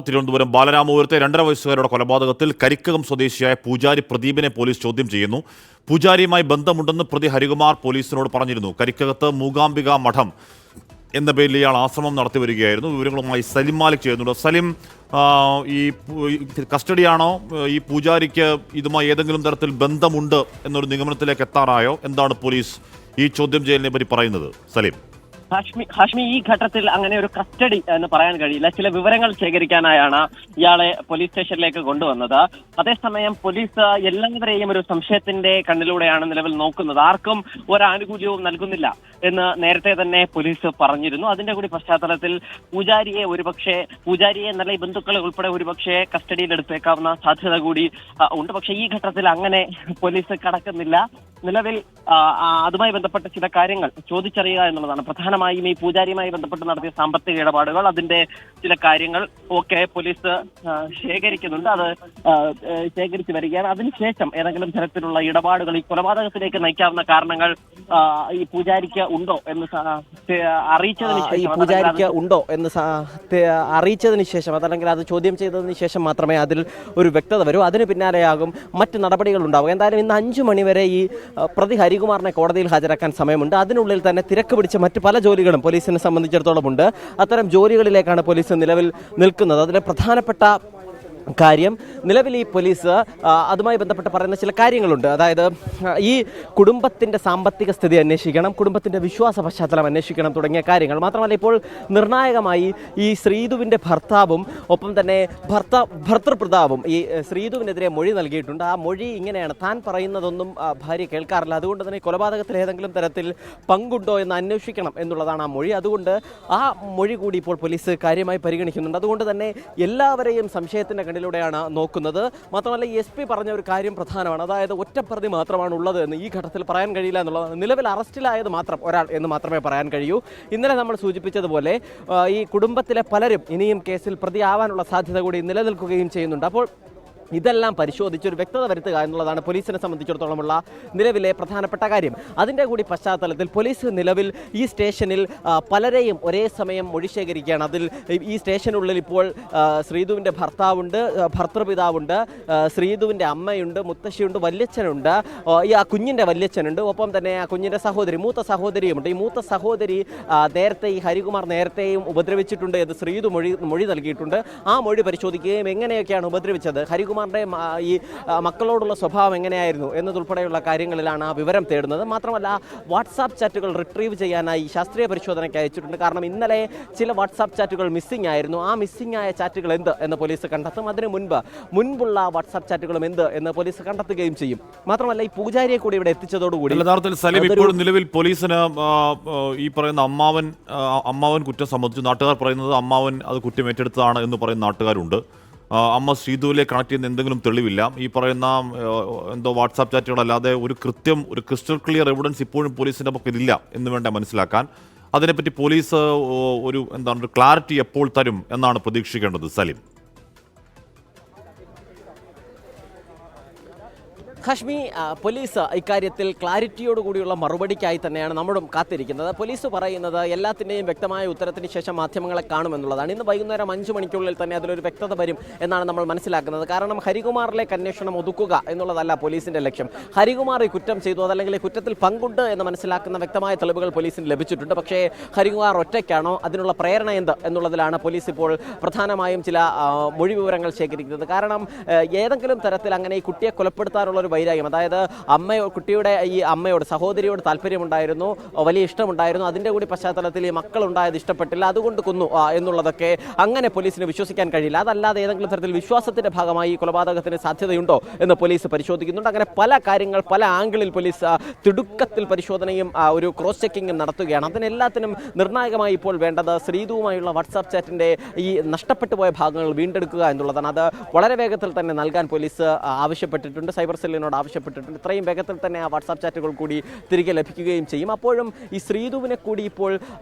തിരുവനന്തപുരം ബാലരാമപുരത്തെ 2.5 വയസ്സുകാരുടെ കൊലപാതകത്തിൽ കരിക്കകം സ്വദേശിയായ പൂജാരി പ്രദീപിനെ പോലീസ് ചോദ്യം ചെയ്യുന്നു. പൂജാരിയുമായി ബന്ധമുണ്ടെന്ന് പ്രതി ഹരികുമാർ പോലീസിനോട് പറഞ്ഞിരുന്നു. കരിക്കകത്ത് മൂകാംബിക മഠം എന്ന പേരിൽ ഇയാൾ ആശ്രമം നടത്തി വരികയായിരുന്നു. വിവരങ്ങളുമായി സലിം മാലിക് ചെയ്യുന്നുണ്ട്. സലിം, ഈ കസ്റ്റഡിയാണോ? ഈ പൂജാരിക്ക് ഇതുമായി ഏതെങ്കിലും തരത്തിൽ ബന്ധമുണ്ട് എന്നൊരു നിഗമനത്തിലേക്ക് എത്താറായോ? എന്താണ് പോലീസ് ഈ ചോദ്യം ചെയ്യലിനെ പറ്റി പറയുന്നത്? സലിം. ഹാഷ്മി, ഈ ഘട്ടത്തിൽ അങ്ങനെ ഒരു കസ്റ്റഡി എന്ന് പറയാൻ കഴിയില്ല. ചില വിവരങ്ങൾ ശേഖരിക്കാനായാണ് ഇയാളെ പോലീസ് സ്റ്റേഷനിലേക്ക് കൊണ്ടുവന്നത്. അതേസമയം പോലീസ് എല്ലാവരെയും ഒരു സംശയത്തിന്റെ കണ്ണിലൂടെയാണ് നിലവിൽ നോക്കുന്നത്. ആർക്കും ഒരാനുകൂല്യവും നൽകുന്നില്ല എന്ന് നേരത്തെ തന്നെ പോലീസ് പറഞ്ഞിരുന്നു. അതിന്റെ കൂടി പശ്ചാത്തലത്തിൽ പൂജാരിയെ എന്നല്ല ഈ ബന്ധുക്കളെ ഉൾപ്പെടെ ഒരുപക്ഷെ കസ്റ്റഡിയിൽ എടുത്തേക്കാവുന്ന സാധ്യത കൂടി ഉണ്ട്. പക്ഷെ ഈ ഘട്ടത്തിൽ അങ്ങനെ പോലീസ് കടക്കുന്നില്ല. നിലവിൽ അതുമായി ബന്ധപ്പെട്ട ചില കാര്യങ്ങൾ ചോദിച്ചറിയുക എന്നുള്ളതാണ് പ്രധാനമായും. ഈ പൂജാരിയുമായി ബന്ധപ്പെട്ട് നടത്തിയ സാമ്പത്തിക ഇടപാടുകൾ, അതിന്റെ ചില കാര്യങ്ങൾ ഒക്കെ പോലീസ് ശേഖരിക്കുന്നുണ്ട്. അത് ശേഖരിച്ചു വരികയാണ്. അതിനുശേഷം ഏതെങ്കിലും തരത്തിലുള്ള ഇടപാടുകൾ ഈ കൊലപാതകത്തിലേക്ക് നയിക്കാവുന്ന കാരണങ്ങൾ ഈ പൂജാരിക്ക് ഉണ്ടോ എന്ന് അറിയിച്ചതിന് ശേഷം അതല്ലെങ്കിൽ അത് ചോദ്യം ചെയ്തതിന് ശേഷം മാത്രമേ അതിൽ ഒരു വ്യക്തത വരൂ. അതിന് പിന്നാലെയാകും മറ്റ് നടപടികൾ ഉണ്ടാവുക. എന്തായാലും ഇന്ന് 5 മണിവരെ ഈ പ്രതി ഹരികുമാറിനെ കോടതിയിൽ ഹാജരാക്കാൻ സമയമുണ്ട്. അതിനുള്ളിൽ തന്നെ തിരക്ക് പിടിച്ച മറ്റ് പല ജോലികളും പോലീസിനെ സംബന്ധിച്ചിടത്തോളം ഉണ്ട്. അത്തരം ജോലികളിലേക്കാണ് പോലീസ് നിലവിൽ നിൽക്കുന്നത്. അതിലെ പ്രധാനപ്പെട്ട കാര്യം, നിലവിൽ ഈ പോലീസ് അതുമായി ബന്ധപ്പെട്ട് പറയുന്ന ചില കാര്യങ്ങളുണ്ട്. അതായത് ഈ കുടുംബത്തിൻ്റെ സാമ്പത്തിക സ്ഥിതി അന്വേഷിക്കണം, കുടുംബത്തിൻ്റെ വിശ്വാസ പശ്ചാത്തലം അന്വേഷിക്കണം തുടങ്ങിയ കാര്യങ്ങൾ. മാത്രമല്ല ഇപ്പോൾ നിർണായകമായി ഈ ശ്രീധുവിൻ്റെ ഭർത്താവും ഒപ്പം തന്നെ ഭർത്തൃപിതാവും ഈ ശ്രീധുവിനെതിരെ മൊഴി നൽകിയിട്ടുണ്ട്. ആ മൊഴി ഇങ്ങനെയാണ്: താൻ പറയുന്നതൊന്നും ഭാര്യ കേൾക്കാറില്ല, അതുകൊണ്ട് തന്നെ കൊലപാതകത്തിൽ ഏതെങ്കിലും തരത്തിൽ പങ്കുണ്ടോ എന്ന് അന്വേഷിക്കണം എന്നുള്ളതാണ് ആ മൊഴി. അതുകൊണ്ട് ആ മൊഴി കൂടി ഇപ്പോൾ പോലീസ് കാര്യമായി പരിഗണിക്കുന്നുണ്ട്. അതുകൊണ്ട് തന്നെ എല്ലാവരെയും സംശയത്തിൻ്റെ ിലൂടെയാണ് നോക്കുന്നത്. മാത്രമല്ല SP പറഞ്ഞ ഒരു കാര്യം പ്രധാനമാണ്. അതായത് ഒറ്റപ്രതി മാത്രമാണ് ഉള്ളത് എന്ന് ഈ ഘട്ടത്തിൽ പറയാൻ കഴിയില്ല എന്നുള്ളതാണ്. നിലവിൽ അറസ്റ്റിലായത് മാത്രം ഒരാൾ എന്ന് മാത്രമേ പറയാൻ കഴിയൂ. ഇന്നലെ നമ്മൾ സൂചിപ്പിച്ചതുപോലെ ഈ കുടുംബത്തിലെ പലരും ഇനിയും കേസിൽ പ്രതിയാവാനുള്ള സാധ്യത കൂടി നിലനിൽക്കുകയും ചെയ്യുന്നുണ്ട്. അപ്പോൾ ഇതെല്ലാം പരിശോധിച്ചൊരു വ്യക്തത വരുത്തുക എന്നുള്ളതാണ് പോലീസിനെ സംബന്ധിച്ചിടത്തോളമുള്ള നിലവിലെ പ്രധാനപ്പെട്ട കാര്യം. അതിൻ്റെ കൂടി പശ്ചാത്തലത്തിൽ പോലീസ് നിലവിൽ ഈ സ്റ്റേഷനിൽ പലരെയും ഒരേ സമയം മൊഴി ശേഖരിക്കുകയാണ്. അതിൽ ഈ സ്റ്റേഷനുള്ളിൽ ഇപ്പോൾ ശ്രീധുവിൻ്റെ ഭർത്താവുണ്ട്, ഭർത്തൃപിതാവുണ്ട്, ശ്രീധുവിൻ്റെ അമ്മയുണ്ട്, മുത്തശ്ശിയുണ്ട്, വല്യച്ഛനുണ്ട്, ആ കുഞ്ഞിൻ്റെ വല്യച്ഛനുണ്ട്, ഒപ്പം തന്നെ ആ കുഞ്ഞിൻ്റെ സഹോദരി, മൂത്ത സഹോദരിയുമുണ്ട്. ഈ മൂത്ത സഹോദരി നേരത്തെ ഈ ഹരികുമാർ നേരത്തെയും ഉപദ്രവിച്ചിട്ടുണ്ട് എന്ന് ശ്രീധു മൊഴി നൽകിയിട്ടുണ്ട്. ആ മൊഴി പരിശോധിക്കുകയും എങ്ങനെയൊക്കെയാണ് ഉപദ്രവിച്ചത്, ഹരികുമാർ ഈ മക്കളോടുള്ള സ്വഭാവം എങ്ങനെയായിരുന്നു എന്നതുൾപ്പെടെയുള്ള കാര്യങ്ങളിലാണ് ആ വിവരം തേടുന്നത്. മാത്രമല്ല വാട്സാപ്പ് ചാറ്റുകൾ റിട്രീവ് ചെയ്യാനായി ശാസ്ത്രീയ പരിശോധനയ്ക്ക് അയച്ചിട്ടുണ്ട്. കാരണം ഇന്നലെ ചില വാട്സാപ്പ് ചാറ്റുകൾ മിസ്സിംഗ് ആയിരുന്നു. ആ മിസ്സിംഗ് ആയ ചാറ്റുകൾ എന്ത് എന്ന് പോലീസ് കണ്ടെത്തും. അതിന് മുൻപുള്ള വാട്സാപ്പ് ചാറ്റുകളും എന്ത് എന്ന് പോലീസ് കണ്ടെത്തുകയും ചെയ്യും. മാത്രമല്ല ഈ പൂജാരിയെ കൂടി ഇവിടെ എത്തിച്ചതോടുകൂടി യഥാർത്ഥത്തിൽ സലീം, ഇപ്പോൾ നിലവിൽ പോലീസിന് ഈ പറയുന്ന അമ്മാവൻ കുറ്റം സംബന്ധിച്ച് നാട്ടുകാർ പറയുന്നത് അമ്മാവൻ അത് കുറ്റം ഏറ്റെടുത്തതാണ് എന്ന് പറയുന്ന നാട്ടുകാരുണ്ട്. അമ്മ ശ്രീധുവിലെ കണക്ട് ചെയ്യുന്ന എന്തെങ്കിലും തെളിവില്ല. ഈ പറയുന്ന എന്തോ വാട്സാപ്പ് ചാറ്റുകളല്ലാതെ ഒരു ക്രിസ്റ്റൽ ക്ലിയർ എവിഡൻസ് ഇപ്പോഴും പോലീസിൻ്റെ പക്കലില്ല എന്ന് വേണ്ട മനസ്സിലാക്കാൻ. അതിനെപ്പറ്റി പോലീസ് ഒരു ക്ലാരിറ്റി എപ്പോൾ തരും എന്നാണ് പ്രതീക്ഷിക്കേണ്ടത്? സലീം. ഹാഷ്മി, പോലീസ് ഇക്കാര്യത്തിൽ ക്ലാരിറ്റിയോടുകൂടിയുള്ള മറുപടിക്കായി തന്നെയാണ് നമ്മളും കാത്തിരിക്കുന്നത്. പോലീസ് പറയുന്നത് എല്ലാത്തിൻ്റെയും വ്യക്തമായ ഉത്തരത്തിന് ശേഷം മാധ്യമങ്ങളെ കാണുമെന്നുള്ളതാണ്. ഇന്ന് വൈകുന്നേരം 5 മണിക്കുള്ളിൽ തന്നെ അതിലൊരു വ്യക്തത വരും എന്നാണ് നമ്മൾ മനസ്സിലാക്കുന്നത്. കാരണം ഹരികുമാറിലേക്ക് അന്വേഷണം ഒതുക്കുക എന്നുള്ളതല്ല പോലീസിൻ്റെ ലക്ഷ്യം. ഹരികുമാർ ഈ കുറ്റം ചെയ്തു, അതല്ലെങ്കിൽ ഈ കുറ്റത്തിൽ പങ്കുണ്ട് എന്ന് മനസ്സിലാക്കുന്ന വ്യക്തമായ തെളിവുകൾ പോലീസിന് ലഭിച്ചിട്ടുണ്ട്. പക്ഷേ ഹരികുമാർ ഒറ്റയ്ക്കാണോ, അതിനുള്ള പ്രേരണ എന്ത് എന്നുള്ളതിലാണ് പോലീസ് ഇപ്പോൾ പ്രധാനമായും ചില മൊഴി വിവരങ്ങൾ ശേഖരിക്കുന്നത്. കാരണം ഏതെങ്കിലും തരത്തിൽ അങ്ങനെ ഈ കുട്ടിയെ കൊലപ്പെടുത്താനുള്ള വൈരാഗ്യം, അതായത് കുട്ടിയുടെ ഈ അമ്മയോട്, സഹോദരിയോട് താല്പര്യമുണ്ടായിരുന്നു, വലിയ ഇഷ്ടമുണ്ടായിരുന്നു. അതിൻ്റെ കൂടി പശ്ചാത്തലത്തിൽ ഈ മക്കളുണ്ടായത് ഇഷ്ടപ്പെട്ടില്ല, അതുകൊണ്ട് കൊന്നു എന്നുള്ളതൊക്കെ അങ്ങനെ പോലീസിന് വിശ്വസിക്കാൻ കഴിയില്ല. അതല്ലാതെ ഏതെങ്കിലും തരത്തിൽ വിശ്വാസത്തിന്റെ ഭാഗമായി കൊലപാതകത്തിന് സാധ്യതയുണ്ടോ എന്ന് പോലീസ് പരിശോധിക്കുന്നുണ്ട്. അങ്ങനെ പല കാര്യങ്ങൾ, പല ആംഗിളിൽ പോലീസ് തിടുക്കത്തിൽ പരിശോധനയും ഒരു ക്രോസ് ചെക്കിങ്ങും നടത്തുകയാണ്. അതിനെല്ലാത്തിനും നിർണായകമായി ഇപ്പോൾ വേണ്ടത് ശ്രീധുവുമായുള്ള വാട്സാപ്പ് ചാറ്റിൻ്റെ ഈ നഷ്ടപ്പെട്ടു പോയ ഭാഗങ്ങൾ വീണ്ടെടുക്കുക എന്നുള്ളതാണ്. അത് വളരെ വേഗത്തിൽ തന്നെ നൽകാൻ പോലീസ് ആവശ്യപ്പെട്ടിട്ടുണ്ട്. സൈബർ സെല്ലിനോട് പോലീസിനോട് ആവശ്യപ്പെട്ടിട്ടുണ്ട്. ഇത്രയും വേഗത്തിൽ തന്നെ ആ വാട്സാപ്പ് ചാറ്റുകൾ കൂടി തിരികെ ലഭിക്കുകയും ചെയ്യും. അപ്പോഴും ഈ ശ്രീധുവിനെ കൂടി ഇപ്പോൾ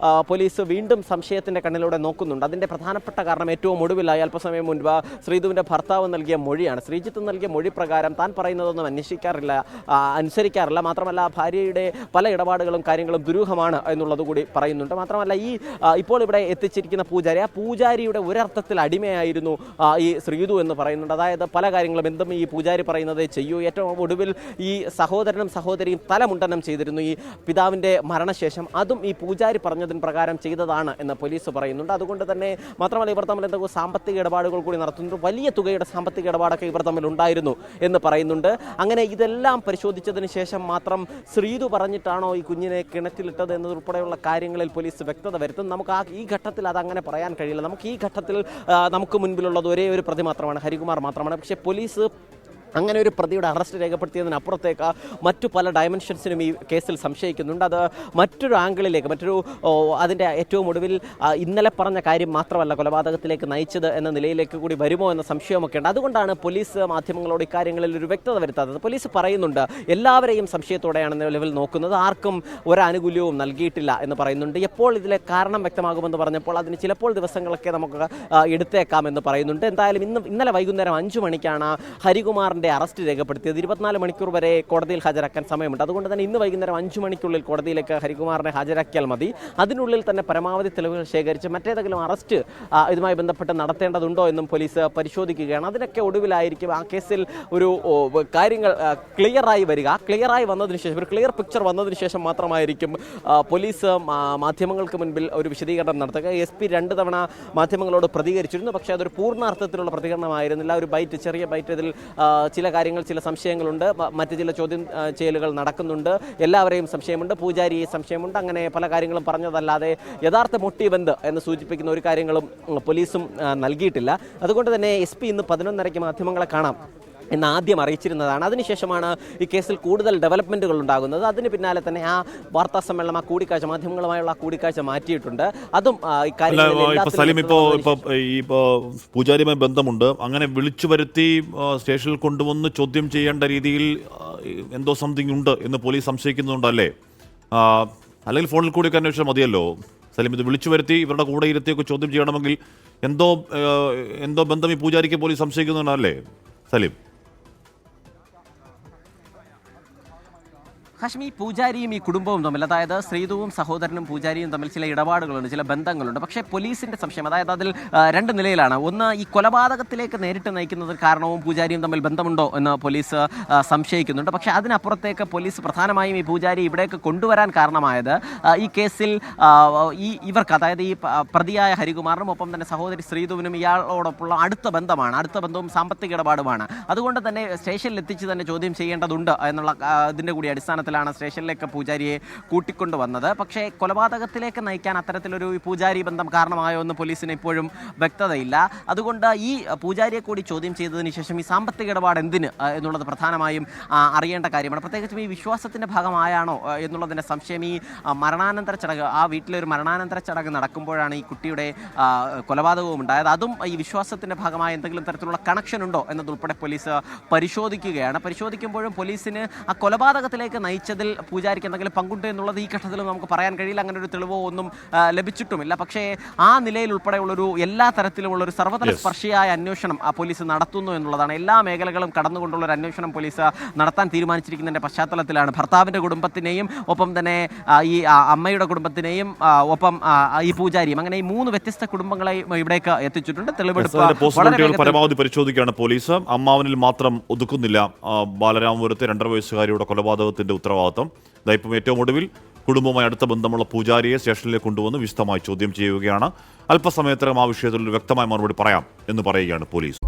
പോലീസ് വീണ്ടും സംശയത്തിൻ്റെ കണ്ണിലൂടെ നോക്കുന്നുണ്ട്. അതിൻ്റെ പ്രധാനപ്പെട്ട കാരണം ഏറ്റവും ഒടുവിലായി അല്പസമയം മുൻപ് ശ്രീധുവിൻ്റെ ഭർത്താവ് നൽകിയ മൊഴിയാണ്. ശ്രീജിത്ത് നൽകിയ മൊഴി പ്രകാരം താൻ പറയുന്നതൊന്നും അനുസരിക്കാറില്ല. മാത്രമല്ല ഭാര്യയുടെ പല ഇടപാടുകളും കാര്യങ്ങളും ദുരൂഹമാണ് എന്നുള്ളത് കൂടി പറയുന്നുണ്ട്. മാത്രമല്ല ഇപ്പോൾ ഇവിടെ എത്തിച്ചിരിക്കുന്ന പൂജാരി, ആ പൂജാരിയുടെ ഒരർത്ഥത്തിൽ അടിമയായിരുന്നു ഈ ശ്രീധു എന്ന് പറയുന്നുണ്ട്. അതായത് പല കാര്യങ്ങളും എന്തും ഈ പൂജാരി പറയുന്നത് ചെയ്യൂ. ഏറ്റവും ഒടുവിൽ ഈ സഹോദരനും സഹോദരിയും തലമുണ്ടനം ചെയ്തിരുന്നു ഈ പിതാവിൻ്റെ മരണശേഷം. അതും ഈ പൂജാരി പറഞ്ഞതിന് പ്രകാരം ചെയ്തതാണ് എന്ന് പോലീസ് പറയുന്നുണ്ട്. അതുകൊണ്ട് തന്നെ മാത്രമല്ല ഇവർ തമ്മിൽ എന്തെങ്കിലും സാമ്പത്തിക ഇടപാടുകൾ കൂടി നടത്തുന്നുണ്ട്. വലിയ തുകയുടെ സാമ്പത്തിക ഇടപാടൊക്കെ ഇവർ തമ്മിൽ ഉണ്ടായിരുന്നു എന്ന് പറയുന്നുണ്ട്. അങ്ങനെ ഇതെല്ലാം പരിശോധിച്ചതിന് ശേഷം മാത്രം ശ്രീധു പറഞ്ഞിട്ടാണോ ഈ കുഞ്ഞിനെ കിണറ്റിലിട്ടത് എന്നതുൾപ്പെടെയുള്ള കാര്യങ്ങളിൽ പോലീസ് വ്യക്തത വരുത്തും. നമുക്ക് ഈ ഘട്ടത്തിൽ അതങ്ങനെ പറയാൻ കഴിയില്ല. നമുക്ക് ഈ ഘട്ടത്തിൽ നമുക്ക് മുൻപിലുള്ളത് ഒരേ ഒരു പ്രതി മാത്രമാണ്, ഹരികുമാർ മാത്രമാണ്. പക്ഷേ പോലീസ് അങ്ങനെ ഒരു പ്രതിയുടെ അറസ്റ്റ് രേഖപ്പെടുത്തിയതിനപ്പുറത്തേക്ക് മറ്റു പല ഡയമെൻഷൻസിനും ഈ കേസിൽ സംശയിക്കുന്നുണ്ട്. അത് മറ്റൊരു ആംഗിളിലേക്ക് അതിൻ്റെ ഏറ്റവും ഒടുവിൽ ഇന്നലെ പറഞ്ഞ കാര്യം മാത്രമല്ല കൊലപാതകത്തിലേക്ക് നയിച്ചത് എന്ന നിലയിലേക്ക് കൂടി വരുമോ എന്ന സംശയമൊക്കെ ഉണ്ട്. അതുകൊണ്ടാണ് പോലീസ് മാധ്യമങ്ങളോട് ഇക്കാര്യങ്ങളിൽ ഒരു വ്യക്തത വരുത്താത്തത്. പോലീസ് പറയുന്നുണ്ട് എല്ലാവരെയും സംശയത്തോടെയാണ് നിലവിൽ നോക്കുന്നത്, ആർക്കും ഒരാനുകൂല്യവും നൽകിയിട്ടില്ല എന്ന് പറയുന്നുണ്ട്. എപ്പോൾ ഇതിലെ കാരണം വ്യക്തമാകുമെന്ന് പറഞ്ഞപ്പോൾ അതിന് ചിലപ്പോൾ ദിവസങ്ങളൊക്കെ നമുക്ക് എടുത്തേക്കാമെന്ന് പറയുന്നുണ്ട്. എന്തായാലും ഇന്നലെ വൈകുന്നേരം 5 മണിക്കാണ് ഹരികുമാറിൻ്റെ അറസ്റ്റ് രേഖപ്പെടുത്തിയത്. 24 മണിക്കൂർ വരെ കോടതിയിൽ ഹാജരാക്കാൻ സമയമുണ്ട്. അതുകൊണ്ട് തന്നെ ഇന്ന് വൈകുന്നേരം 5 മണിക്കുള്ളിൽ കോടതിയിലേക്ക് ഹരികുമാറിനെ ഹാജരാക്കിയാൽ മതി. അതിനുള്ളിൽ തന്നെ പരമാവധി തെളിവുകൾ ശേഖരിച്ച് മറ്റേതെങ്കിലും അറസ്റ്റ് ഇതുമായി ബന്ധപ്പെട്ട് നടത്തേണ്ടതുണ്ടോ എന്നും പോലീസ് പരിശോധിക്കുകയാണ്. അതിനൊക്കെ ഒടുവിലായിരിക്കും ആ കേസിൽ ഒരു കാര്യങ്ങൾ ക്ലിയറായി വരിക. ക്ലിയറായി വന്നതിന് ശേഷം ഒരു ക്ലിയർ പിക്ചർ വന്നതിന് ശേഷം മാത്രമായിരിക്കും പോലീസ് മാധ്യമങ്ങൾക്ക് മുൻപിൽ ഒരു വിശദീകരണം നടത്തുക. SP 2 തവണ മാധ്യമങ്ങളോട് പ്രതികരിച്ചിരുന്നു. പക്ഷേ അതൊരു പൂർണ്ണാർത്ഥത്തിലുള്ള പ്രതികരണമായിരുന്നില്ല. ഒരു ചെറിയ ബൈറ്റ് ഇതിൽ ചില കാര്യങ്ങൾ, ചില സംശയങ്ങളുണ്ട്, മറ്റ് ചില ചോദ്യം ചെയ്യലുകൾ നടക്കുന്നുണ്ട്, എല്ലാവരെയും സംശയമുണ്ട്, പൂജാരിയെ സംശയമുണ്ട്, അങ്ങനെ പല കാര്യങ്ങളും പറഞ്ഞതല്ലാതെ യഥാർത്ഥ മോട്ടീവ് എന്ത് എന്ന് സൂചിപ്പിക്കുന്ന ഒരു കാര്യങ്ങളും പോലീസും നൽകിയിട്ടില്ല. അതുകൊണ്ട് തന്നെ SP ഇന്ന് 11:30 മാധ്യമങ്ങളെ കാണാം എന്ന് ആദ്യം അറിയിച്ചിരുന്നതാണ്. അതിനുശേഷമാണ് ഈ കേസിൽ കൂടുതൽ ഡെവലപ്മെൻറ്റുകൾ ഉണ്ടാകുന്നത്. അതിന് പിന്നാലെ തന്നെ ആ വാർത്താ സമ്മേളനം, ആ കൂടിക്കാഴ്ച, മാധ്യമങ്ങളുമായുള്ള ആ കൂടിക്കാഴ്ച മാറ്റിയിട്ടുണ്ട്. അതും പൂജാരിയുമായി ബന്ധമുണ്ട്, അങ്ങനെ വിളിച്ചു വരുത്തി സ്റ്റേഷനിൽ കൊണ്ടുവന്ന് ചോദ്യം ചെയ്യേണ്ട രീതിയിൽ എന്തോ സംതിങ് ഉണ്ട് എന്ന് പോലീസ് സംശയിക്കുന്നുണ്ടല്ലേ? അല്ലെങ്കിൽ ഫോണിൽ കൂടി അന്വേഷിച്ചാൽ മതിയല്ലോ സലീം. ഇത് വിളിച്ചു വരുത്തി ഇവരുടെ കൂടെ ഇരുത്തിയൊക്കെ ചോദ്യം ചെയ്യണമെങ്കിൽ എന്തോ ബന്ധം ഈ പൂജാരിക്ക് പോലീസ് സംശയിക്കുന്നുണ്ടല്ലേ സലീം? ഹാഷ്മി, പൂജാരിയും ഈ കുടുംബവും തമ്മിൽ, അതായത് ശ്രീധുവും സഹോദരനും പൂജാരിയും തമ്മിൽ ചില ഇടപാടുകളുണ്ട്, ചില ബന്ധങ്ങളുണ്ട്. പക്ഷേ പോലീസിന്റെ സംശയം, അതായത് അതിൽ 2 നിലയിലാണ്. ഒന്ന്, ഈ കൊലപാതകത്തിലേക്ക് നേരിട്ട് നയിക്കുന്നത് കാരണവും പൂജാരിയും തമ്മിൽ ബന്ധമുണ്ടോ എന്ന് പോലീസ് സംശയിക്കുന്നുണ്ട്. പക്ഷേ അതിനപ്പുറത്തേക്ക് പോലീസ് പ്രധാനമായും ഈ പൂജാരി ഇവിടേക്ക് കൊണ്ടുവരാൻ കാരണമായത് ഈ കേസിൽ ഇവർക്ക്, അതായത് ഈ പ്രതിയായ ഹരികുമാറിനും ഒപ്പം തന്നെ സഹോദരി ശ്രീധുവിനും ഇയാളോടൊപ്പമുള്ള അടുത്ത ബന്ധവും സാമ്പത്തിക ഇടപാടുമാണ്. അതുകൊണ്ട് തന്നെ സ്റ്റേഷനിൽ എത്തിച്ച് തന്നെ ചോദ്യം ചെയ്യേണ്ടതുണ്ട് എന്നുള്ള ഇതിൻ്റെ കൂടി അടിസ്ഥാനത്തിൽ സ്റ്റേഷനിലേക്ക് പൂജാരിയെ കൂട്ടിക്കൊണ്ടുവന്നത്. പക്ഷേ കൊലപാതകത്തിലേക്ക് നയിക്കാൻ അത്തരത്തിലൊരു പൂജാരി ബന്ധം കാരണമായോ എന്ന് പോലീസിന് ഇപ്പോഴും വ്യക്തതയില്ല. അതുകൊണ്ട് ഈ പൂജാരിയെ കൂടി ചോദ്യം ചെയ്തതിന് ശേഷം ഈ സാമ്പത്തിക ഇടപാട് എന്തിന് എന്നുള്ളത് പ്രധാനമായും അറിയേണ്ട കാര്യമാണ്. പ്രത്യേകിച്ചും ഈ വിശ്വാസത്തിൻ്റെ ഭാഗമായാണോ എന്നുള്ളതിൻ്റെ സംശയം. ഈ മരണാനന്തര ചടങ്ങ്, ആ വീട്ടിലൊരു മരണാനന്തര ചടങ്ങ് നടക്കുമ്പോഴാണ് ഈ കുട്ടിയുടെ കൊലപാതകവും ഉണ്ടായത്. അതും ഈ വിശ്വാസത്തിൻ്റെ ഭാഗമായ എന്തെങ്കിലും തരത്തിലുള്ള കണക്ഷൻ ഉണ്ടോ എന്നതുൾപ്പെടെ പോലീസ് പരിശോധിക്കുകയാണ്. പരിശോധിക്കുമ്പോഴും പോലീസിന് ആ കൊലപാതകത്തിലേക്ക് നയിച്ചതിൽ പൂജാരിക്ക് എന്തെങ്കിലും പങ്കുണ്ട് എന്നുള്ളത് ഈ ഘട്ടത്തിൽ നമുക്ക് പറയാൻ കഴിയില്ല. അങ്ങനെ ഒരു തെളിവോ ഒന്നും ലഭിച്ചിട്ടുമില്ല. പക്ഷേ ആ നിലയിൽ ഉൾപ്പെടെയുള്ളൊരു എല്ലാ തരത്തിലുമുള്ളൊരു സർവ്വതല സ്പർശിയായ അന്വേഷണം പോലീസ് നടത്തുന്നു എന്നുള്ളതാണ്. എല്ലാ മേഖലകളും കടന്നുകൊണ്ടുള്ള ഒരു അന്വേഷണം പോലീസ് നടത്താൻ തീരുമാനിച്ചിരിക്കുന്നതിൻ്റെ പശ്ചാത്തലത്തിലാണ് ഭർത്താവിൻ്റെ കുടുംബത്തിനെയും ഒപ്പം തന്നെ ഈ അമ്മയുടെ കുടുംബത്തിനെയും ഒപ്പം ഈ പൂജാരിയും, അങ്ങനെ ഈ 3 വ്യത്യസ്ത കുടുംബങ്ങളെ ഇവിടേക്ക് എത്തിച്ചിട്ടുണ്ട്. തെളിവെടുപ്പ് പരമാവധി പരിശോധിക്കുകയാണ് പോലീസ്. അമ്മാവനിൽ മാത്രം ഒതുക്കുന്നില്ല ബാലരാമപുരത്തെ 2.5 വയസ്സുകാരിയുടെ കൊലപാതകത്തിന്റെ ഉത്തരവാദിത്തം. ഇപ്പം ഏറ്റവും ഒടുവിൽ കുടുംബവുമായി അടുത്ത ബന്ധമുള്ള പൂജാരിയെ സ്റ്റേഷനിലേക്ക് കൊണ്ടുവന്ന് വിശദമായി ചോദ്യം ചെയ്യുകയാണ്. അല്പസമയത്തിനകം ആ വിഷയത്തിൽ വ്യക്തമായ മറുപടി പറയാം എന്ന് പറയുകയാണ് പോലീസ്.